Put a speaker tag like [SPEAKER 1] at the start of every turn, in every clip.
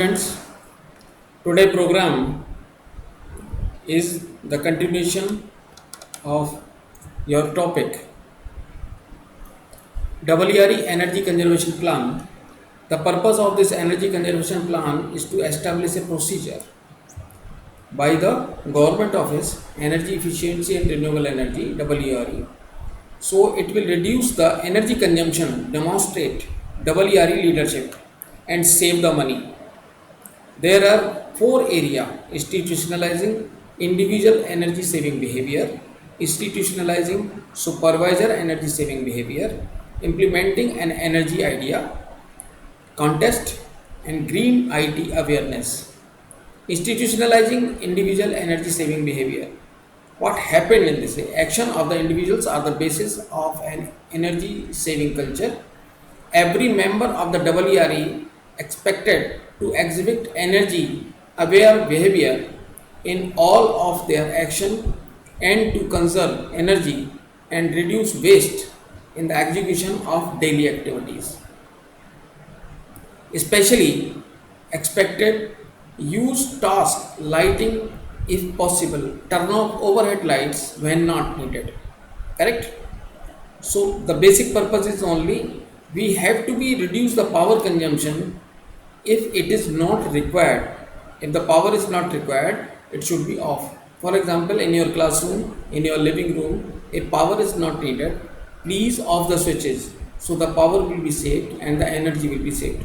[SPEAKER 1] Friends, today program is the continuation of your topic WRE Energy Conservation Plan. The purpose of this energy conservation plan is to establish a procedure by the Government Office Energy Efficiency and Renewable Energy WRE. So it will reduce the energy consumption, demonstrate WRE leadership and save the money. There are four areas: institutionalizing individual energy saving behavior, institutionalizing supervisor energy saving behavior, implementing an energy idea, contest, and green IT awareness. Institutionalizing individual energy saving behavior. What happened in this? Action of the individuals are the basis of an energy saving culture. Every member of the WRE expected to exhibit energy aware behavior in all of their action and to conserve energy and reduce waste in the execution of daily activities. Especially expected use task lighting if possible, turn off overhead lights when not needed. Correct? So the basic purpose is only we have to be reduce the power consumption if it is not required. If the power is not required, it should be off. For example, in your classroom, in your living room, if power is not needed, please off the switches so the power will be saved and the energy will be saved.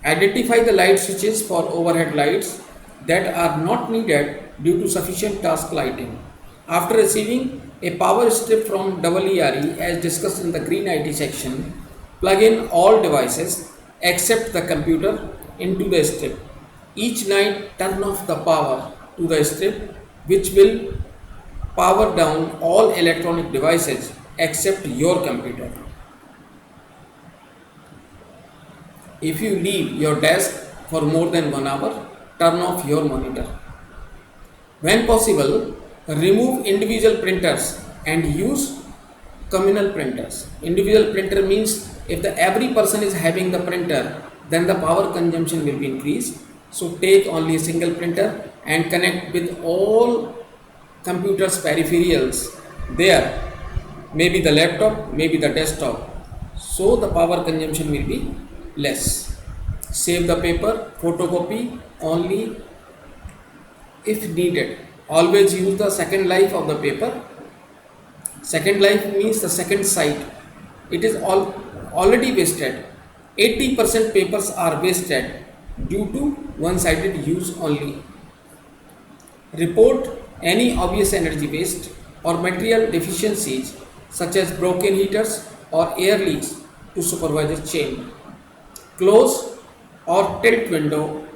[SPEAKER 1] Identify the light switches for overhead lights that are not needed due to sufficient task lighting. After receiving a power strip from WRE as discussed in the green IT section, plug in all devices except the computer into the strip. Each night turn off the power to the strip which will power down all electronic devices except your computer. If you leave your desk for more than 1 hour, turn off your monitor. When possible, remove individual printers and use communal printers. Individual printer means if every person is having the printer, then the power consumption will be increased. So take only a single printer and connect with all computers peripherals there, maybe the laptop, maybe the desktop. So the power consumption will be less. Save the paper, photocopy only if needed. Always use the second life of the paper. Second life means the second sight. It is already wasted. 80% papers are wasted due to one-sided use only. Report any obvious energy waste or material deficiencies such as broken heaters or air leaks to supervisor chain. Close or tilt window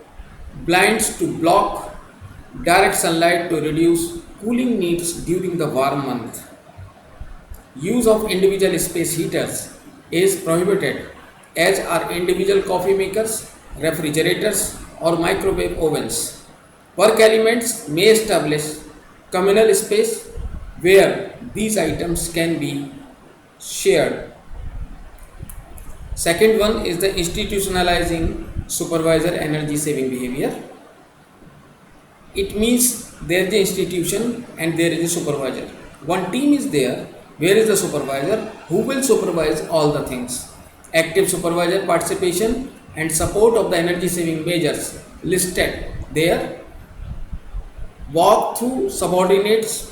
[SPEAKER 1] blinds to block direct sunlight to reduce cooling needs during the warm month. Use of individual space heaters is prohibited, as are individual coffee makers, refrigerators, or microwave ovens. Work elements may establish communal space where these items can be shared. Second one is the institutionalizing supervisor energy saving behavior. It means there is an institution and there is a supervisor. One team is there. Where is the supervisor? Who will supervise all the things? Active supervisor participation and support of the energy saving measures listed there. Walk through subordinates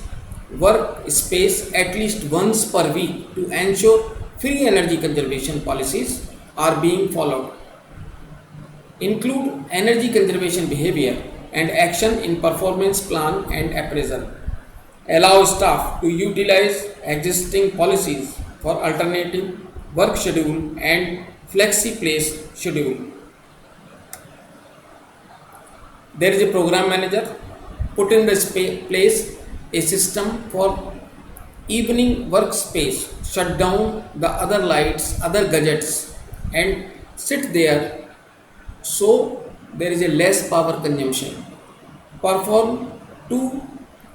[SPEAKER 1] work space at least once per week to ensure free energy conservation policies are being followed. Include energy conservation behavior and action in performance plan and appraisal. Allow staff to utilize existing policies for alternative work schedule and flexi place schedule. There is a program manager. Put in the place a system for evening workspace. Shut down the other lights, other gadgets, and sit there so there is a less power consumption. Perform 2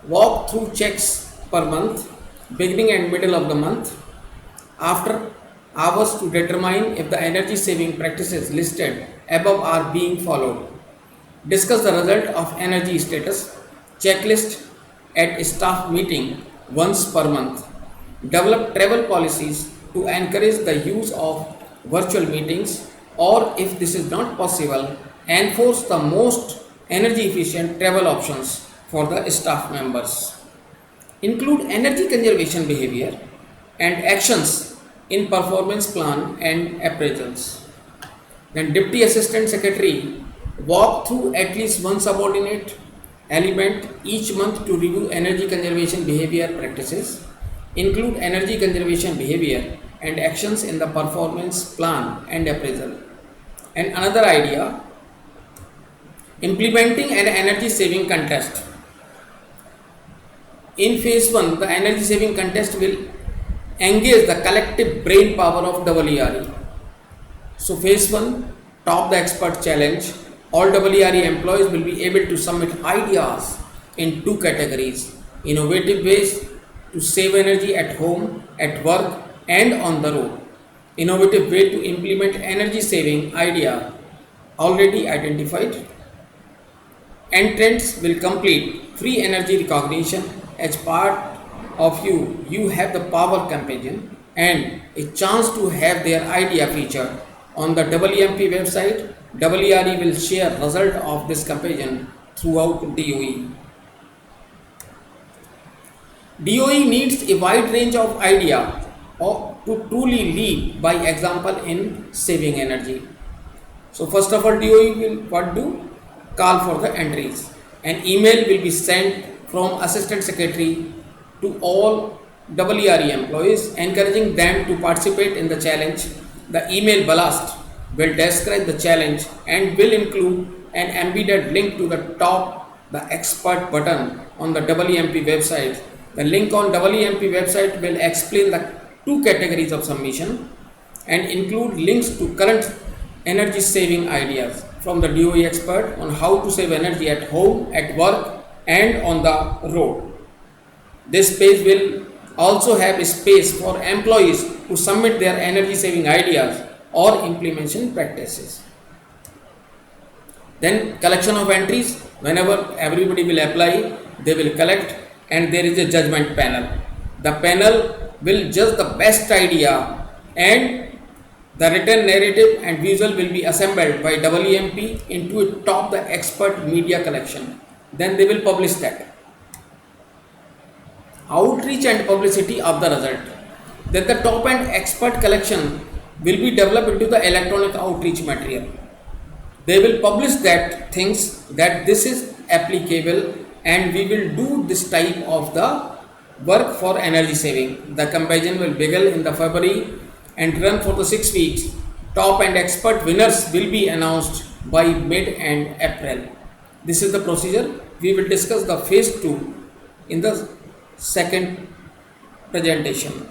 [SPEAKER 1] walk-through checks per month, beginning and middle of the month, after hours to determine if the energy saving practices listed above are being followed. Discuss the result of energy status checklist at staff meeting once per month. Develop travel policies to encourage the use of virtual meetings, or if this is not possible, enforce the most energy efficient travel options for the staff members. Include energy conservation behavior and actions in performance plan and appraisals. Then Deputy Assistant Secretary walk through at least one subordinate element each month to review energy conservation behavior practices, include energy conservation behavior and actions in the performance plan and appraisal. And another idea, implementing an energy saving contest. In phase 1, the energy saving contest will engage the collective brain power of WRE. So phase 1, top the expert challenge. All WRE employees will be able to submit ideas in two categories: innovative ways to save energy at home, at work and on the road. Innovative way to implement energy saving idea already identified. Entrants will complete free energy recognition as part of you have the power campaign and a chance to have their idea featured on the WMP website. WRE will share result of this campaign throughout DOE. DOE needs a wide range of idea to truly lead by example in saving energy. So first of all, DOE will what do? Call for the entries. An email will be sent from Assistant Secretary to all WRE employees, encouraging them to participate in the challenge. The email blast will describe the challenge and will include an embedded link to the top, the expert button on the WMP website. The link on WMP website will explain the two categories of submission and include links to current energy saving ideas from the DOE expert on how to save energy at home, at work and on the road. This page will also have a space for employees to submit their energy saving ideas or implementation practices. Then collection of entries, whenever everybody will apply, they will collect and there is a judgment panel. The panel will judge the best idea and the written narrative and visual will be assembled by WMP into a top the expert media collection. Then they will publish that. Outreach and publicity of the result. Then the top and expert collection will be developed into the electronic outreach material. They will publish that things that this is applicable and we will do this type of the work for energy saving. The campaign will begin in the February and run for the 6 weeks. Top and expert winners will be announced by mid and April. This is the procedure. We will discuss the phase 2 in the second presentation.